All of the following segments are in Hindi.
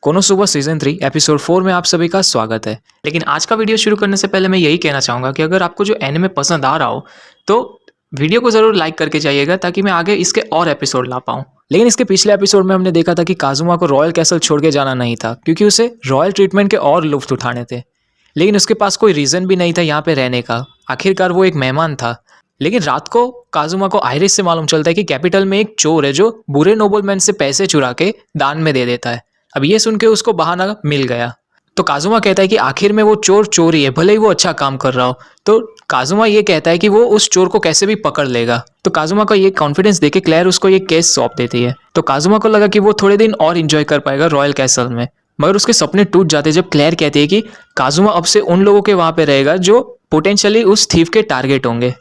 कोनोसुबा सीजन 3 एपिसोड 4 में आप सभी का स्वागत है। लेकिन आज का वीडियो शुरू करने से पहले मैं यही कहना चाहूँगा कि अगर आपको जो एनिमे पसंद आ रहा हो तो वीडियो को ज़रूर लाइक करके जाइएगा ताकि मैं आगे इसके और एपिसोड ला पाऊँ। लेकिन इसके पिछले एपिसोड में हमने देखा था कि काजुमा को रॉयल कैसल छोड़ के जाना नहीं था क्योंकि उसे रॉयल ट्रीटमेंट के और लुत्फ उठाने थे। लेकिन उसके पास कोई रीज़न भी नहीं था यहाँ पे रहने का। आखिरकार वो एक मेहमान था। लेकिन रात को काजुमा को आयरिस से मालूम चलता है कि कैपिटल में एक चोर है जो बुरे नोबलमैन से पैसे चुरा के दान में दे देता है। अब ये सुन के उसको बहाना मिल गया तो काजुमा कहता है कि आखिर में वो चोर चोर ही है, भले ही वो अच्छा काम कर रहा हो। तो काजुमा ये कहता है कि वो उस चोर को कैसे भी पकड़ लेगा। तो काजुमा का ये कॉन्फिडेंस देके क्लेयर उसको ये केस सौंप देती है। तो काजुमा को लगा कि वो थोड़े दिन और इंजॉय कर पाएगा रॉयल कैसल में, मगर उसके सपने टूट जाते जब क्लेयर कहती है कि काजुमा अब से उन लोगों के वहां पे रहेगा जो पोटेंशियली उस थीफ के टारगेट होंगे।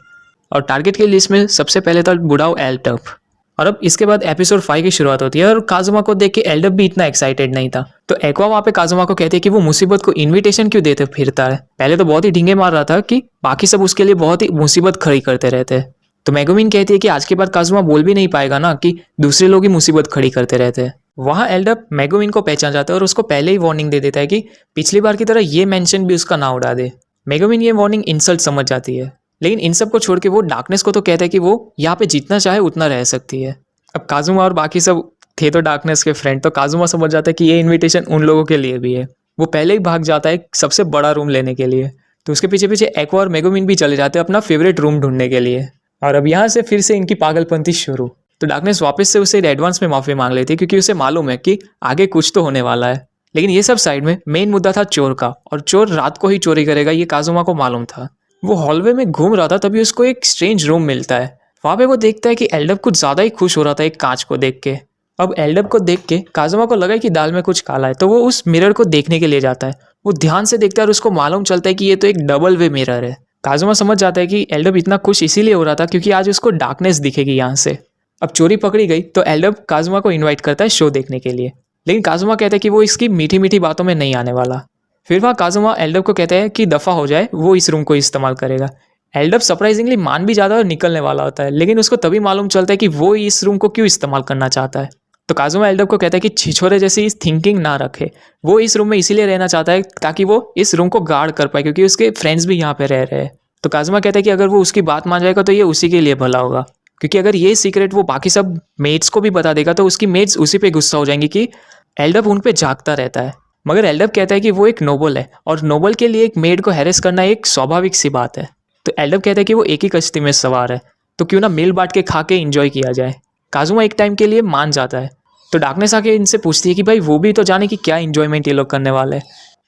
और टारगेट की लिस्ट में सबसे पहले था बुढ़ाऊ एल्टफ। और अब इसके बाद एपिसोड 5 की शुरुआत होती है और काजुमा को देख के एल्डफ भी इतना एक्साइटेड नहीं था। तो एक्वा वहाँ पे काजुमा को कहती है कि वो मुसीबत को इनविटेशन क्यों देते फिरता है। पहले तो बहुत ही ढींगे मार रहा था कि बाकी सब उसके लिए बहुत ही मुसीबत खड़ी करते रहते। तो मेगुमिन कहती है कि आज के बाद काजुमा बोल भी नहीं पाएगा ना कि दूसरे लोग ही मुसीबत खड़ी करते रहते। वहाँ एल्डफ मेगुमिन को पहचान जाता है और उसको पहले ही वार्निंग दे देता है कि पिछली बार की तरह ये मेंशन भी उसका ना उड़ा दे। मेगुमिन ये वार्निंग इंसल्ट समझ जाती है, लेकिन इन सब को छोड़ के वो डार्कनेस को तो कहता है कि वो यहाँ पे जितना चाहे उतना रह सकती है। अब काजुमा और बाकी सब थे तो डार्कनेस के फ्रेंड, तो काजुमा समझ जाता है कि ये इनविटेशन उन लोगों के लिए भी है। वो पहले ही भाग जाता है सबसे बड़ा रूम लेने के लिए। तो उसके पीछे पीछे एक्वा और मेगुमिन भी चले जाते हैं अपना फेवरेट रूम ढूंढने के लिए। और अब यहाँ से फिर से इनकी पागलपंती शुरू। तो डार्कनेस वापस से उसे एडवांस में माफी मांग लेती है क्योंकि उसे मालूम है कि आगे कुछ तो होने वाला है। लेकिन ये सब साइड में मेन मुद्दा था चोर का, और चोर रात को ही चोरी करेगा ये काजुमा को मालूम था। वो हॉलवे में घूम रहा था तभी उसको एक स्ट्रेंज रूम मिलता है। वहाँ पे वो देखता है कि एल्डफ कुछ ज़्यादा ही खुश हो रहा था एक कांच को देख के। अब एल्डफ को देख के काजुमा को लगा कि दाल में कुछ काला है, तो वो उस मिरर को देखने के लिए जाता है। वो ध्यान से देखता है और उसको मालूम चलता है कि ये तो एक डबल वे मिरर है। काजुमा समझ जाता है कि एल्डफ इतना खुश इसीलिए हो रहा था क्योंकि आज उसको डार्कनेस दिखेगी यहाँ से। अब चोरी पकड़ी गई तो एल्डफ काजुमा को इन्वाइट करता है शो देखने के लिए, लेकिन काजुमा कहता है कि वो इसकी मीठी मीठी बातों में नहीं आने वाला। फिर वहाँ काजुमा एल्डफ को कहता है कि दफ़ा हो जाए, वो इस रूम को इस्तेमाल करेगा। एल्डफ सरप्राइजिंगली मान भी जाता है और निकलने वाला होता है, लेकिन उसको तभी मालूम चलता है कि वो इस रूम को क्यों इस्तेमाल करना चाहता है। तो काजुमा एल्डफ को कहता है कि छिछोरे जैसी इस थिंकिंग ना रखे। वो इस रूम में इसीलिए रहना चाहता है ताकि वो इस रूम को गार्ड कर पाए क्योंकि उसके फ्रेंड्स भी यहाँ पे रह रहे हैं। तो काजुमा कहता है कि अगर वो उसकी बात मान जाएगा तो ये उसी के लिए भला होगा, क्योंकि अगर ये सीक्रेट वो बाकी सब मेट्स को भी बता देगा तो उसकी मेट्स उसी पे गुस्सा हो जाएंगी कि एल्डफ उन पे झांकता रहता है। मगर एल्डफ कहता है कि वो एक नोबल है और नोबल के लिए एक मेड को हैरेस करना एक स्वाभाविक सी बात है। तो एल्डफ कहता है कि वो एक ही कश्ती में सवार है, तो क्यों ना मिल बांट के खा के एंजॉय किया जाए। काजुमा एक टाइम के लिए मान जाता है। तो डार्कनेस आके इनसे पूछती है कि भाई वो भी तो जाने कि क्या एंजॉयमेंट ये लोग करने वाले हैं।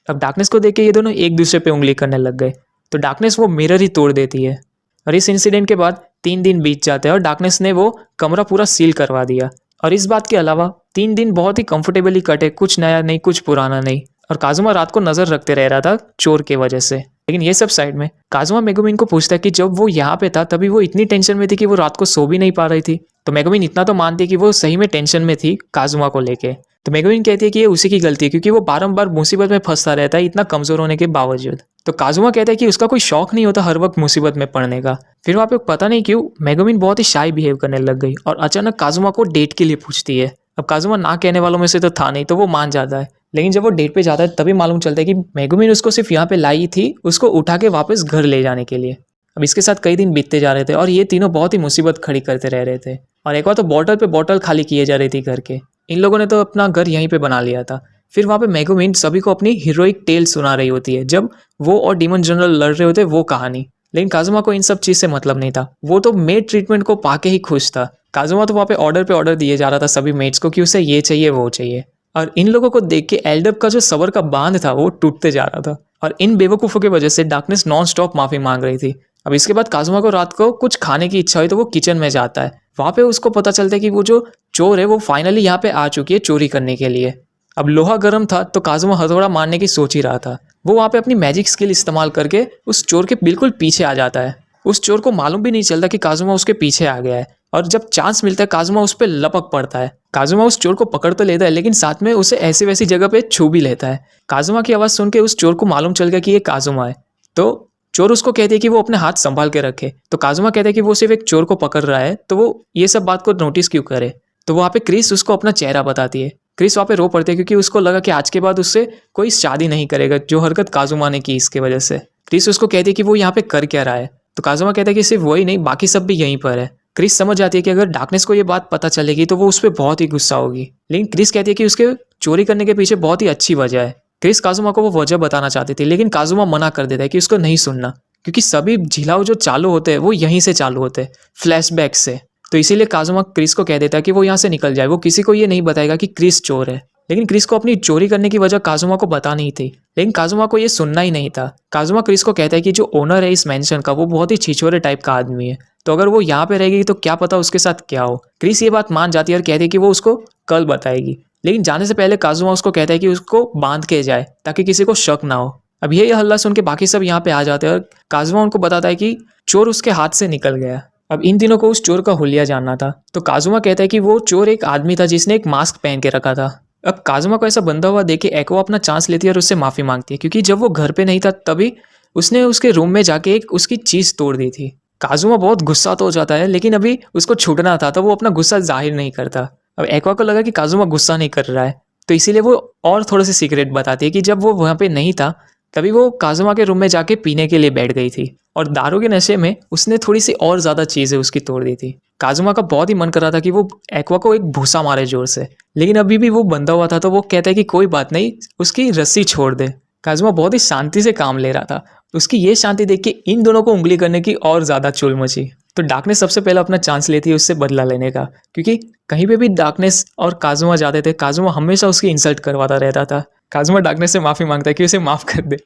अब डार्कनेस को देख के ये दोनों एक दूसरे पे उंगली करने लग गए। तो डार्कनेस वो मिरर ही तोड़ देती है। और इस इंसिडेंट के बाद 3 दिन बीत जाते हैं और डार्कनेस ने वो कमरा पूरा सील करवा दिया। और इस बात के अलावा 3 दिन बहुत ही कंफर्टेबली कटे, कुछ नया नहीं कुछ पुराना नहीं। और काजुमा रात को नजर रखते रह रहा था चोर के वजह से। लेकिन ये सब साइड में काजुमा मेगुमिन को पूछता है कि जब वो यहाँ पे था तभी वो इतनी टेंशन में थी कि वो रात को सो भी नहीं पा रही थी। तो मेगुमिन इतना तो मानती है कि वो सही में टेंशन में थी काजुमा को लेके। तो मेगुमिन कहती है कि ये उसी की गलती है क्योंकि वो बारंबार मुसीबत में फंसता रहता है इतना कमजोर होने के बावजूद। तो काजुमा कहता है कि उसका कोई शौक नहीं होता हर वक्त मुसीबत में पड़ने का। फिर वहाँ पे पता नहीं क्यों मेगुमिन बहुत ही शाई बिहेव करने लग गई और अचानक काजुमा को डेट के लिए पूछती है। अब काजुमा ना कहने वालों में से तो था नहीं, तो वो मान जाता है। लेकिन जब वो डेट पे जाता है तभी मालूम चलता है कि मेगुमिन उसको सिर्फ यहाँ पे लाई थी उसको उठा के वापस घर ले जाने के लिए। अब इसके साथ कई दिन बीतते जा रहे थे और ये तीनों बहुत ही मुसीबत खड़ी करते रह रहे थे। और एक बार तो बॉटल पे बॉटल खाली किए जा रही थी घर के। इन लोगों ने तो अपना घर यहीं पे बना लिया था। फिर वहाँ पे मेगुमिन सभी को अपनी हीरोइक टेल सुना रही होती है जब वो और डीमन जनरल लड़ रहे होते वो कहानी। लेकिन काजुमा को इन सब चीज़ से मतलब नहीं था, वो तो मेड ट्रीटमेंट को पाके ही खुश था। काजुमा तो वहाँ पे ऑर्डर पे ऑर्डर दिए जा रहा था सभी मेट्स को कि उसे ये चाहिए वो चाहिए। और इन लोगों को देख के एल्डफ का जो सबर का बांध था वो टूटते जा रहा था। और इन बेवकूफ़ों की वजह से डार्कनेस नॉन स्टॉप माफ़ी मांग रही थी। अब इसके बाद काजुमा को रात को कुछ खाने की इच्छा हुई तो वो किचन में जाता है। वहाँ पे उसको पता चलता है कि वो जो चोर है वो फाइनली यहाँ पे आ चुकी है चोरी करने के लिए। अब लोहा गर्म था तो काजुमा हथौड़ा मारने की सोच ही रहा था। वो वहाँ पे अपनी मैजिक स्किल इस्तेमाल करके उस चोर के बिल्कुल पीछे आ जाता है। उस चोर को मालूम भी नहीं चलता कि काजुमा उसके पीछे आ गया है। और जब चांस मिलता है काजुमा उस पर लपक पड़ता है। काजुमा उस चोर को पकड़ तो लेता है लेकिन साथ में उसे ऐसी वैसी जगह पे छू भी लेता है। काजुमा की आवाज़ सुन के उस चोर को मालूम चल गया कि ये काजुमा है। तो चोर उसको कहती है कि वो अपने हाथ संभाल के रखे। तो काजुमा कहता है कि वो सिर्फ एक चोर को पकड़ रहा है, तो वो ये सब बात को नोटिस क्यों करे। तो वहाँ पे क्रिस उसको अपना चेहरा बताती है। क्रिस वहाँ पे रो पड़ती है क्योंकि उसको लगा कि आज के बाद उससे कोई शादी नहीं करेगा, जो हरकत काजुमा ने की इसके वजह से। क्रिस उसको कहती है कि वो यहाँ पे कर क्या रहा है, तो काजुमा कहता है कि सिर्फ वही नहीं, बाकी सब भी यहीं पर है। क्रिस समझ जाती है कि अगर डार्कनेस को ये बात पता चलेगी तो वो उस पर बहुत ही गुस्सा होगी, लेकिन क्रिस कहती है कि उसके चोरी करने के पीछे बहुत ही अच्छी वजह है। क्रिस काजुमा को वो वजह बताना चाहती थी, लेकिन काजुमा मना कर देता है कि उसको नहीं सुनना, क्योंकि सभी झिलाव जो चालू होते हैं वो यहीं से चालू होते हैं, फ्लैशबैक से। तो इसीलिए काजुमा क्रिस को कह देता है कि वो यहाँ से निकल जाए, वो किसी को ये नहीं बताएगा कि क्रिस चोर है। लेकिन क्रिस को अपनी चोरी करने की वजह काजुमा को बतानी थी, लेकिन काजुमा को ये सुनना ही नहीं था। काजुमा क्रिस को कहता है कि जो ओनर है इस मेंशन का वो बहुत ही छिछोरे टाइप का आदमी है, तो अगर वो यहाँ पे रहेगी तो क्या पता उसके साथ क्या हो। क्रिस ये बात मान जाती है और कहती है कि वो उसको कल बताएगी, लेकिन जाने से पहले काजुमा उसको कहता है कि उसको बांध के जाए ताकि किसी को शक ना हो। अब ये हल्ला सुन के बाकी सब यहाँ पे आ जाते हैं और काजुमा उनको बताता है कि चोर उसके हाथ से निकल गया। अब इन तीनों को उस चोर का हुलिया जानना था, तो काजुमा कहता है कि वो चोर एक आदमी था जिसने एक मास्क पहन के रखा था। अब काजुमा को ऐसा बंधा हुआ देख के एक्वा अपना चांस लेती है और उससे माफी मांगती है, क्योंकि जब वो घर पे नहीं था तभी उसने उसके रूम में जाके एक उसकी चीज तोड़ दी थी। काजुमा बहुत गुस्सा तो हो जाता है, लेकिन अभी उसको छूटना था तो वो अपना गुस्सा जाहिर नहीं करता। अब एक्वा को लगा कि काजुमा गुस्सा नहीं कर रहा है, तो इसीलिए वो और थोड़े से सीक्रेट बताती है कि जब वो वहाँ पे नहीं था तभी वो काजुमा के रूम में जाके पीने के लिए बैठ गई थी और दारू के नशे में उसने थोड़ी सी और ज्यादा चीजें उसकी तोड़ दी थी। काजुमा का बहुत ही मन कर रहा था कि वो एक्वा को एक भूसा मारे जोर से, लेकिन अभी भी वो बंधा हुआ था, तो वो कहता है कि कोई बात नहीं, उसकी रस्सी छोड़ दे। काजुमा बहुत ही शांति से काम ले रहा था। उसकी ये शांति देख के इन दोनों को उंगली करने की और ज्यादा चुल मची। तो डार्कनेस सबसे पहले अपना चांस लेती है उससे बदला लेने का, क्योंकि कहीं पे भी डार्कनेस और काजुमा जाते थे काजुमा हमेशा उसकी इंसल्ट करवाता रहता था। काजुमा डार्कनेस से माफी मांगता है कि उसे माफ कर दे,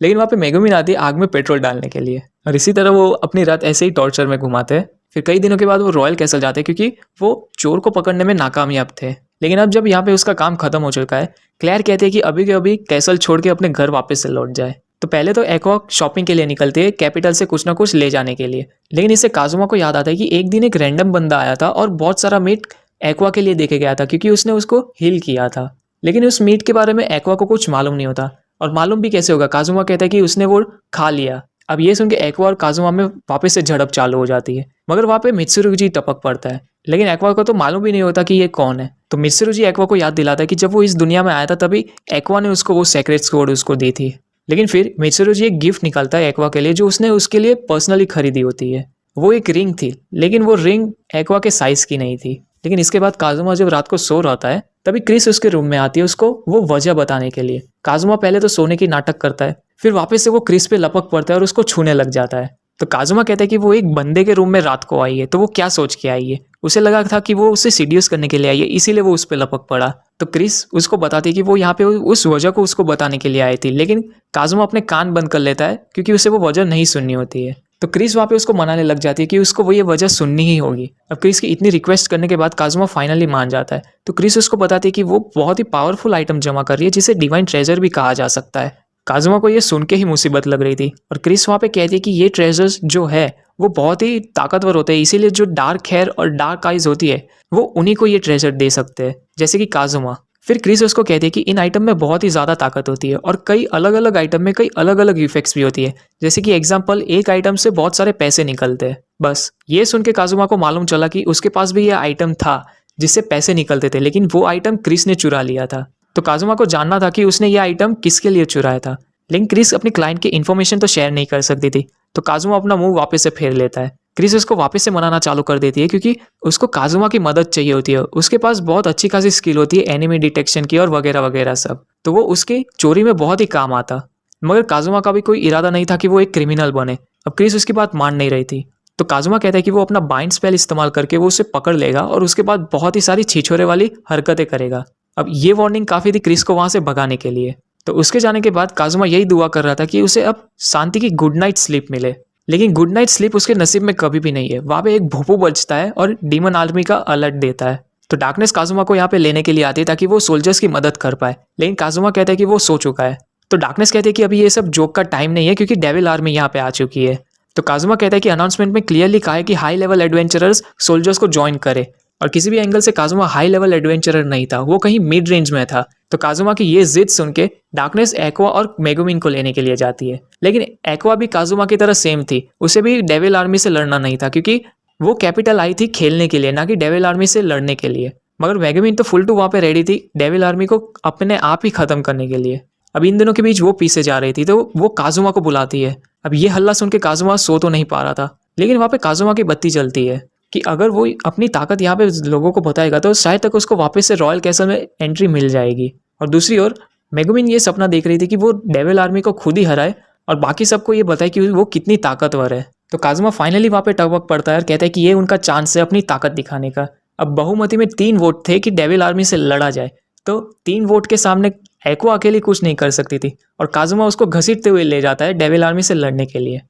लेकिन वहाँ पे मेगुमिन आती है आग में पेट्रोल डालने के लिए, और इसी तरह वो अपनी रात ऐसे ही टॉर्चर में घुमाते हैं। फिर कई दिनों के बाद वो रॉयल कैसल जाते हैं, क्योंकि वो चोर को पकड़ने में नाकामयाब थे। लेकिन अब जब यहाँ पे उसका काम खत्म हो चुका है, क्लेयर कहते हैं कि अभी के अभी कैसल छोड़ के अपने घर वापस से लौट जाए। तो पहले तो एक्वा शॉपिंग के लिए निकलते हैं, कैपिटल से कुछ ना कुछ ले जाने के लिए, लेकिन इससे काजुमा को याद आता है कि एक दिन एक रैंडम बंदा आया था और बहुत सारा मीट एक्वा के लिए देके गया था, क्योंकि उसने उसको हील किया था। लेकिन उस मीट के बारे में एक्वा को कुछ मालूम नहीं होता, और मालूम भी कैसे होगा, काजुमा कहता है कि उसने वो खा लिया। अब ये सुन के एक्वा और काजुमा में वापस से झड़प चालू हो जाती है, मगर वहाँ पे मित्सुरुजी टपक पड़ता है, लेकिन एक्वा को तो मालूम भी नहीं होता कि ये कौन है। तो मित्सुरुजी एक्वा को याद दिलाता है कि जब वो इस दुनिया में आया था तभी एक्वा ने उसको वो सेक्रेट स्वॉर्ड उसको दी थी। लेकिन फिर मित्सुरुजी एक गिफ्ट निकालता है एक्वा के लिए, जो उसने उसके लिए पर्सनली खरीदी होती है। वो एक रिंग थी, लेकिन वो रिंग एक्वा के साइज की नहीं थी। लेकिन इसके बाद काजुमा जब रात को सो रहा है तभी क्रिस उसके रूम में आती है उसको वो वजह बताने के लिए। काजुमा पहले तो सोने की नाटक करता है, फिर वापस से वो क्रिस पे लपक पड़ता है और उसको छूने लग जाता है। तो काजुमा कहता है कि वो एक बंदे के रूम में रात को आई है, तो वो क्या सोच के आई है। उसे लगा था कि वो उसे सीड्यूस करने के लिए आई है, इसीलिए वो उस पर लपक पड़ा। तो क्रिस उसको बताती है कि वो यहाँ पे उस वजह को उसको बताने के लिए आई थी, लेकिन काजुमा अपने कान बंद कर लेता है क्योंकि उसे वो वजह नहीं सुननी होती है। तो क्रिस वहाँ पे उसको मनाने लग जाती है कि उसको वो ये वजह सुननी ही होगी। अब क्रिस की इतनी रिक्वेस्ट करने के बाद काजुमा फाइनली मान जाता है। तो क्रिस उसको बताती है कि वो बहुत ही पावरफुल आइटम जमा कर रही है, जिसे डिवाइन ट्रेजर भी कहा जा सकता है। काजुमा को ये सुन के ही मुसीबत लग रही थी, और क्रिस वहाँ पे कहती है कि ये ट्रेजर्स जो है वो बहुत ही ताकतवर होते हैं, इसीलिए जो डार्क हेयर और डार्क आइज होती है वो उन्हीं को ये ट्रेजर दे सकते हैं, जैसे कि काजुमा। फिर क्रिस उसको कहती है कि इन आइटम में बहुत ही ज़्यादा ताकत होती है, और कई अलग अलग आइटम में कई अलग अलग इफेक्ट्स भी होती है, जैसे कि एग्जाम्पल एक आइटम से बहुत सारे पैसे निकलते हैं। बस ये सुन के काजुमा को मालूम चला कि उसके पास भी ये आइटम था जिससे पैसे निकलते थे, लेकिन वो आइटम क्रिस ने चुरा लिया था। तो काजुमा को जानना था कि उसने ये आइटम किसके लिए चुराया था, लेकिन क्रिस अपनी क्लाइंट की इन्फॉर्मेशन तो शेयर नहीं कर सकती थी। तो काजुमा अपना मुंह वापस से फेर लेता है। क्रिस उसको वापस से मनाना चालू कर देती है, क्योंकि उसको काजुमा की मदद चाहिए होती है। उसके पास बहुत अच्छी खासी स्किल होती है एनिमी डिटेक्शन की और वगैरह वगैरह सब, तो वो उसके चोरी में बहुत ही काम आता। मगर काजुमा का भी कोई इरादा नहीं था कि वो एक क्रिमिनल बने। अब क्रिस उसकी बात मान नहीं रही थी, तो काजुमा कहता है कि वो अपना बाइंड स्पेल इस्तेमाल करके वो उसे पकड़ लेगा और उसके बाद बहुत ही सारी छिछोरे वाली हरकतें करेगा। अब ये वार्निंग काफी थी क्रिस को वहां से भगाने के लिए। तो उसके जाने के बाद काजुमा यही दुआ कर रहा था कि उसे अब शांति की गुड नाइट स्लीप मिले, लेकिन गुड नाइट स्लीप उसके नसीब में कभी भी नहीं है। वहाँ पे एक भोपू बजता है और डीमन आर्मी का अलर्ट देता है। तो डार्कनेस काजुमा को यहाँ पे लेने के लिए आती है ताकि वो सोल्जर्स की मदद कर पाए, लेकिन काजुमा कहता है कि वो सो चुका है। तो डार्कनेस कहते हैं कि अभी ये सब जोक का टाइम नहीं है, क्योंकि डेविल आर्मी यहाँ पे आ चुकी है। तो काजुमा कहता है कि अनाउंसमेंट में क्लियरली कहा है कि हाई लेवल एडवेंचरर्स सोल्जर्स को ज्वाइन करे, और किसी भी एंगल से काजुमा हाई लेवल एडवेंचरर नहीं था, वो कहीं मिड रेंज में था। तो काजुमा की ये जिद सुन के डार्कनेस एक्वा और मेगुमिन को लेने के लिए जाती है, लेकिन एक्वा भी काजुमा की तरह सेम थी, उसे भी डेविल आर्मी से लड़ना नहीं था, क्योंकि वो कैपिटल आई थी खेलने के लिए, ना कि डेविल आर्मी से लड़ने के लिए। मगर मेगुमिन तो फुल टू वहाँ पे रेडी थी डेविल आर्मी को अपने आप ही ख़त्म करने के लिए। अब इन दोनों के बीच वो पीछे जा रही थी तो वो काजुमा को बुलाती है। अब ये हल्ला सुन के काजुमा सो तो नहीं पा रहा था, लेकिन वहाँ पे काजुमा की बत्ती जलती है कि अगर वो अपनी ताकत यहाँ पे लोगों को बताएगा तो शायद तक उसको वापस से रॉयल कैसल में एंट्री मिल जाएगी। और दूसरी ओर मेगुमिन ये सपना देख रही थी कि वो डेविल आर्मी को खुद ही हराए और बाकी सबको ये बताए कि वो कितनी ताकतवर है। तो काजुमा फाइनली वहाँ पे टकबक पड़ता है और कहता है कि ये उनका चांस है अपनी ताकत दिखाने का। अब बहुमति में 3 वोट थे कि डेविल आर्मी से लड़ा जाए, तो 3 वोट के सामने एक्वा अकेली कुछ नहीं कर सकती थी और काजुमा उसको घसीटते हुए ले जाता है डेविल आर्मी से लड़ने के लिए।